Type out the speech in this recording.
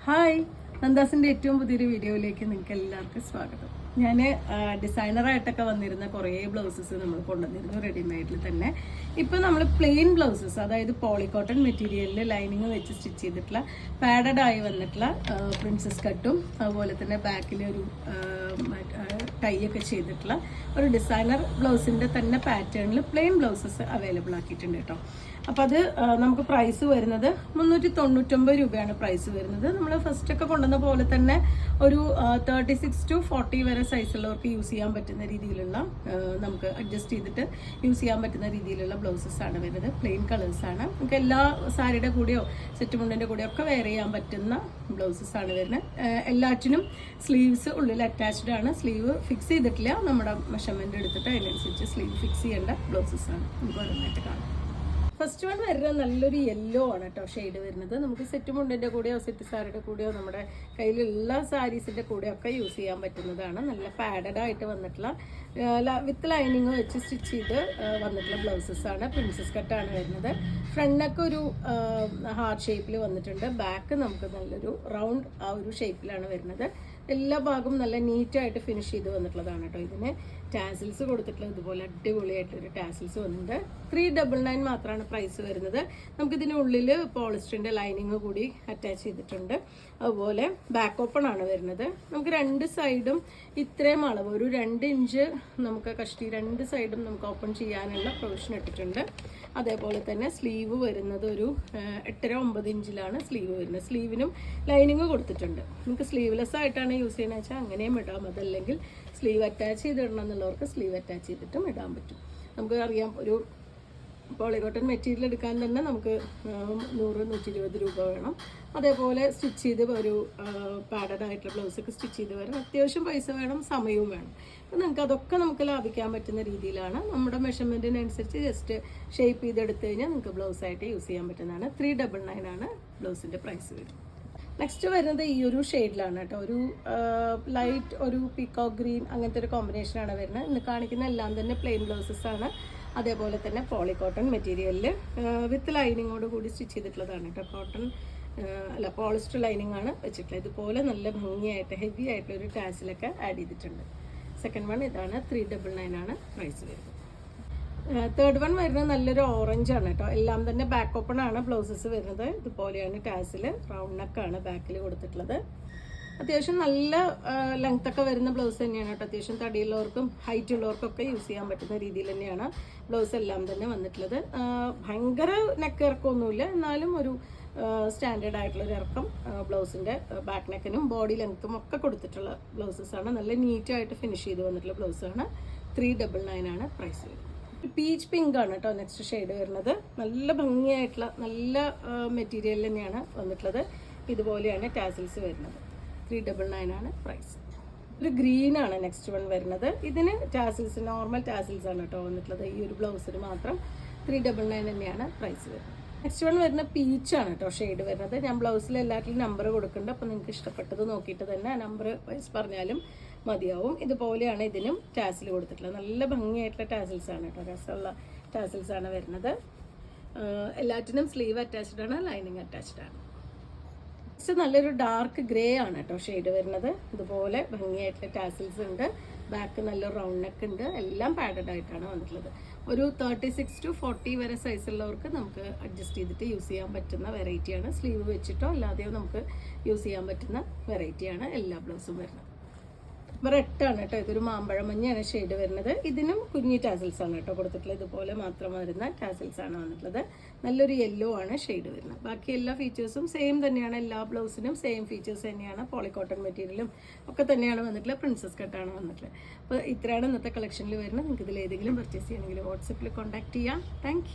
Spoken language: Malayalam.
ഹായ്, നന്ദാസിൻ്റെ ഏറ്റവും പുതിയൊരു വീഡിയോയിലേക്ക് നിങ്ങൾക്ക് എല്ലാവർക്കും സ്വാഗതം. ഞാൻ ഡിസൈനറായിട്ടൊക്കെ വന്നിരുന്ന കുറേ ബ്ലൗസസ് നമ്മൾ കൊണ്ടുവന്നിരുന്നു റെഡിമെയ്ഡിൽ തന്നെ. ഇപ്പോൾ നമ്മൾ പ്ലെയിൻ ബ്ലൗസസ്, അതായത് പോളിക്കോട്ടൺ മെറ്റീരിയലിൽ ലൈനിങ് വെച്ച് സ്റ്റിച്ച് ചെയ്തിട്ടുള്ള പാഡഡ് ആയി വന്നിട്ടുള്ള പ്രിൻസസ് കട്ടും അതുപോലെ തന്നെ ബാക്കിൽ ഒരു ടൈ ഒക്കെ ചെയ്തിട്ടുള്ള ഒരു ഡിസൈനർ ബ്ലൗസിൻ്റെ തന്നെ പാറ്റേണിൽ പ്ലെയിൻ ബ്ലൗസസ് അവൈലബിൾ ആക്കിയിട്ടുണ്ട് കേട്ടോ. അപ്പോൾ അത് നമുക്ക് പ്രൈസ് വരുന്നത് 399 രൂപയാണ് പ്രൈസ് വരുന്നത്. നമ്മൾ ഫസ്റ്റൊക്കെ കൊണ്ടുവന്ന പോലെ തന്നെ ഒരു 36 to 40 വരെ സൈസുള്ളവർക്ക് യൂസ് ചെയ്യാൻ പറ്റുന്ന രീതിയിലുള്ള, നമുക്ക് അഡ്ജസ്റ്റ് ചെയ്തിട്ട് യൂസ് ചെയ്യാൻ പറ്റുന്ന രീതിയിലുള്ള ബ്ലൗസസ് ആണ് വരുന്നത്. പ്ലെയിൻ കളേഴ്സാണ്. നമുക്ക് എല്ലാ സാരിയുടെ കൂടെയോ സെറ്റ് മുണ്ടിൻ്റെ കൂടെയോ ഒക്കെ വെയർ ചെയ്യാൻ പറ്റുന്ന ബ്ലൗസസ് ആണ് വരുന്നത്. എല്ലാറ്റിനും സ്ലീവ്സ് ഉള്ളിൽ അറ്റാച്ച്ഡ് ആണ്. സ്ലീവ് ഫിക്സ് ചെയ്തിട്ടില്ല. നമ്മുടെ മെഷർമെൻറ്റ് എടുത്തിട്ട് അതിനനുസരിച്ച് സ്ലീവ് ഫിക്സ് ചെയ്യേണ്ട ബ്ലൗസസ് ആണ് നമുക്ക് ഓരോന്നായിട്ട് കാണാം. ഫസ്റ്റ് വൺ വരുന്നത് നല്ലൊരു യെല്ലോ ആണ് കേട്ടോ ഷെയ്ഡ് വരുന്നത്. നമുക്ക് സെറ്റ് മുണ്ടിൻ്റെ കൂടെയോ സെറ്റ് സാരിയുടെ കൂടെയോ നമ്മുടെ കയ്യിലുള്ള സാരീസിൻ്റെ കൂടെയോ ഒക്കെ യൂസ് ചെയ്യാൻ പറ്റുന്നതാണ്. നല്ല പാഡഡ് ആയിട്ട് വന്നിട്ടുള്ള വിത്ത് ലൈനിങ് വെച്ച് സ്റ്റിച്ച് ചെയ്ത് വന്നിട്ടുള്ള ബ്ലൗസസ് ആണ്. പ്രിൻസസ് കട്ടാണ് വരുന്നത്. ഫ്രണ്ടൊക്കെ ഒരു ഹാർട്ട് ഷേപ്പിൽ വന്നിട്ടുണ്ട്. ബാക്ക് നമുക്ക് നല്ലൊരു റൗണ്ട് ആ ഒരു ഷേപ്പിലാണ് വരുന്നത്. എല്ലാ ഭാഗവും നല്ല നീറ്റായിട്ട് ഫിനിഷ് ചെയ്ത് വന്നിട്ടുള്ളതാണ് കേട്ടോ. ഇതിന് ടാസിൽസ് കൊടുത്തിട്ടുള്ളത് ഇതുപോലെ അടിപൊളിയായിട്ടൊരു ടാസിൽസ് വന്നിട്ടുണ്ട്. 399 മാത്രമാണ് പ്രൈസ് വരുന്നത്. നമുക്കിതിനുള്ളിൽ പോളിസ്റ്ററിൻ്റെ ലൈനിങ് കൂടി അറ്റാച്ച് ചെയ്തിട്ടുണ്ട്. അതുപോലെ ബാക്ക് ഓപ്പൺ ആണ് വരുന്നത്. നമുക്ക് രണ്ട് സൈഡും ഇത്രയും അളവ്, ഒരു 2 ഇഞ്ച് നമുക്ക് കഷ്ടി രണ്ട് സൈഡും നമുക്ക് ഓപ്പൺ ചെയ്യാനുള്ള പ്രൊവിഷൻ ഇട്ടിട്ടുണ്ട്. അതേപോലെ തന്നെ സ്ലീവ് വരുന്നത് ഒരു 8-9 ഇഞ്ചിലാണ് സ്ലീവ് വരുന്നത്. സ്ലീവിനും ലൈനിങ് കൊടുത്തിട്ടുണ്ട്. നമുക്ക് സ്ലീവ്ലെസ് ആയിട്ടാണ് യൂസ് ചെയ്യുന്നത് വെച്ചാൽ അങ്ങനെയും ഇടാം. അതല്ലെങ്കിൽ സ്ലീവ് അറ്റാച്ച് ചെയ്തിടണം എന്നുള്ളവർക്ക് സ്ലീവ് അറ്റാച്ച് ചെയ്തിട്ടും ഇടാൻ പറ്റും. നമുക്ക് അറിയാം, ഒരു പോളികോട്ടൺ മെറ്റീരിയൽ എടുക്കാൻ തന്നെ നമുക്ക് 100-120 രൂപ വേണം. അതേപോലെ സ്റ്റിച്ച് ചെയ്ത് ഒരു പാഡഡ് ആയിട്ടുള്ള ബ്ലൗസൊക്കെ സ്റ്റിച്ച് ചെയ്ത് വരാൻ അത്യാവശ്യം പൈസ വേണം, സമയവും വേണം. അപ്പോൾ നിങ്ങൾക്ക് അതൊക്കെ നമുക്ക് ലാഭിക്കാൻ പറ്റുന്ന രീതിയിലാണ്. നമ്മുടെ മെഷർമെൻറ്റിനനുസരിച്ച് ജസ്റ്റ് ഷേപ്പ് ചെയ്തെടുത്ത് കഴിഞ്ഞാൽ നിങ്ങൾക്ക് ബ്ലൗസായിട്ട് യൂസ് ചെയ്യാൻ പറ്റുന്നതാണ്. 399 ആണ് ബ്ലൗസിൻ്റെ പ്രൈസ് വരുന്നത്. നെക്സ്റ്റ് വരുന്നത് ഈ ഒരു ഷെയ്ഡിലാണ് കേട്ടോ. ഒരു ലൈറ്റ് ഒരു പീക്കോക്ക് ഗ്രീൻ അങ്ങനത്തെ ഒരു കോമ്പിനേഷനാണ് വരുന്നത്. ഇന്ന് കാണിക്കുന്ന എല്ലാം തന്നെ പ്ലെയിൻ ബ്ലൗസസ് ആണ്. അതേപോലെ തന്നെ പോളിക്കോട്ടൺ മെറ്റീരിയലിൽ വിത്ത് ലൈനിങ്ങോട് കൂടി സ്റ്റിച്ച് ചെയ്തിട്ടുള്ളതാണ് കേട്ടോ. കോട്ടൺ അല്ല, പോളിസ്റ്റർ ലൈനിങ് ആണ് വെച്ചിട്ടുള്ളത്. ഇതുപോലെ നല്ല ഭംഗിയായിട്ട് ഹെവി ആയിട്ടുള്ള ഒരു ടാസിലൊക്കെ ആഡ് ചെയ്തിട്ടുണ്ട്. സെക്കൻഡ് വൺ ഇതാണ്. 399 ആണ് പ്രൈസ് വരുന്നത്. തേർഡ് വൺ വരുന്നത് നല്ലൊരു ഓറഞ്ച് ആണ് കേട്ടോ. എല്ലാം തന്നെ ബാക്ക് ഓപ്പൺ ആണ് ബ്ലൗസസ് വരുന്നത്. ഇതുപോലെയാണ് ടാസിൽ റൗണ്ട് നെക്കാണ് ബാക്കിൽ കൊടുത്തിട്ടുള്ളത്. അത്യാവശ്യം നല്ല ലെങ്ത് ഒക്കെ വരുന്ന ബ്ലൗസ് തന്നെയാണ് കേട്ടോ. അത്യാവശ്യം തടിയുള്ളവർക്കും ഹൈറ്റ് ഉള്ളവർക്കൊക്കെ യൂസ് ചെയ്യാൻ പറ്റുന്ന രീതിയിൽ തന്നെയാണ് ബ്ലൗസ് എല്ലാം തന്നെ വന്നിട്ടുള്ളത്. ഭയങ്കര നെക്ക് ഇറക്കമൊന്നുമില്ല, എന്നാലും ഒരു സ്റ്റാൻഡേർഡ് ആയിട്ടുള്ളൊരു ഇറക്കം ബ്ലൗസിൻ്റെ ബാക്ക് നെക്കിനും ബോഡി ലെങ്ത്തും ഒക്കെ കൊടുത്തിട്ടുള്ള ബ്ലൗസസാണ്. നല്ല നീറ്റായിട്ട് ഫിനിഷ് ചെയ്ത് വന്നിട്ടുള്ള ബ്ലൗസാണ്. 399 ആണ് പ്രൈസ് വരുന്നത്. പീച്ച് പിങ്ക് ആണ് കേട്ടോ നെക്സ്റ്റ് ഷെയ്ഡ് വരുന്നത്. നല്ല ഭംഗിയായിട്ടുള്ള നല്ല മെറ്റീരിയൽ തന്നെയാണ് വന്നിട്ടുള്ളത്. ഇതുപോലെയാണ് ടാസിൽസ് വരുന്നത്. 399 ആണ് പ്രൈസ്. ഒരു ഗ്രീൻ ആണ് നെക്സ്റ്റ് വൺ വരുന്നത്. ഇതിന് ടാസിൽസ് നോർമൽ ടാസിൽസ് ആണ് കേട്ടോ വന്നിട്ടുള്ളത്. ഈ ഒരു ബ്ലൗസിന് മാത്രം 399 തന്നെയാണ് പ്രൈസ് വരുന്നത്. നെക്സ്റ്റ് വൺ വരുന്ന പീച്ചാണ് കേട്ടോ ഷെയ്ഡ് വരുന്നത്. ഞാൻ ബ്ലൗസിൽ എല്ലാറ്റിലും നമ്പർ കൊടുക്കുന്നുണ്ട്. അപ്പോൾ നിങ്ങൾക്ക് ഇഷ്ടപ്പെട്ടത് നോക്കിയിട്ട് തന്നെ ആ നമ്പർ വൈസ് പറഞ്ഞാലും മതിയാവും. ഇതുപോലെയാണ് ഇതിനും ടാസിൽ കൊടുത്തിട്ടുള്ളത്. നല്ല ഭംഗിയായിട്ടുള്ള ടാസിൽസ് ആണ് കേട്ടോ. രസമുള്ള ടാസിൽസ് ആണ് വരുന്നത്. എല്ലാറ്റിനും സ്ലീവ് അറ്റാച്ച്ഡ് ആണ്, ലൈനിങ് അറ്റാച്ച്ഡ് ആണ്. നല്ലൊരു ഡാർക്ക് ഗ്രേ ആണ് കേട്ടോ ഷെയ്ഡ് വരുന്നത്. ഇതുപോലെ ഭംഗിയായിട്ടുള്ള ടാസിൽസ് ഉണ്ട്. ബാക്ക് നല്ല റൗണ്ട് നെക്ക് ഉണ്ട്. എല്ലാം പാഡഡ് ആയിട്ടാണ് വന്നിട്ടുള്ളത്. ഒരു 36 to 40 വരെ സൈസുള്ളവർക്ക് നമുക്ക് അഡ്ജസ്റ്റ് ചെയ്തിട്ട് യൂസ് ചെയ്യാൻ പറ്റുന്ന വെറൈറ്റിയാണ്. സ്ലീവ് വെച്ചിട്ടോ അല്ലാതെയോ നമുക്ക് യൂസ് ചെയ്യാൻ പറ്റുന്ന വെറൈറ്റിയാണ് എല്ലാ ബ്ലൗസും വരുന്നത്. റെഡ് ആണ് കേട്ടോ. ഇതൊരു മാമ്പഴം മഞ്ഞയാണ് ഷെയ്ഡ് വരുന്നത്. ഇതിനും കുഞ്ഞി ടാസിൽസ് ആണ് കേട്ടോ കൊടുത്തിട്ടുള്ളത്. ഇതുപോലെ മാത്രം വരുന്ന ടാസിൽസ് ആണ് വന്നിട്ടുള്ളത്. നല്ലൊരു യെല്ലോ ആണ് ഷെയ്ഡ് വരുന്നത്. ബാക്കി എല്ലാ ഫീച്ചേഴ്സും സെയിം തന്നെയാണ്. എല്ലാ ബ്ലൗസിനും സെയിം ഫീച്ചേഴ്സ് തന്നെയാണ്. പോളിക്കോട്ടൺ മെറ്റീരിയലും ഒക്കെ തന്നെയാണ് വന്നിട്ടുള്ളത്. പ്രിൻസസ് കട്ടാണ് വന്നിട്ടുള്ളത്. അപ്പോൾ ഇത്രയാണ് ഇന്നത്തെ കളക്ഷനിൽ വരുന്നത്. നിങ്ങൾക്ക് ഇതിൽ ഏതെങ്കിലും പർച്ചേസ് ചെയ്യണമെങ്കിൽ വാട്സപ്പിൽ കോൺടാക്ട് ചെയ്യാം. താങ്ക്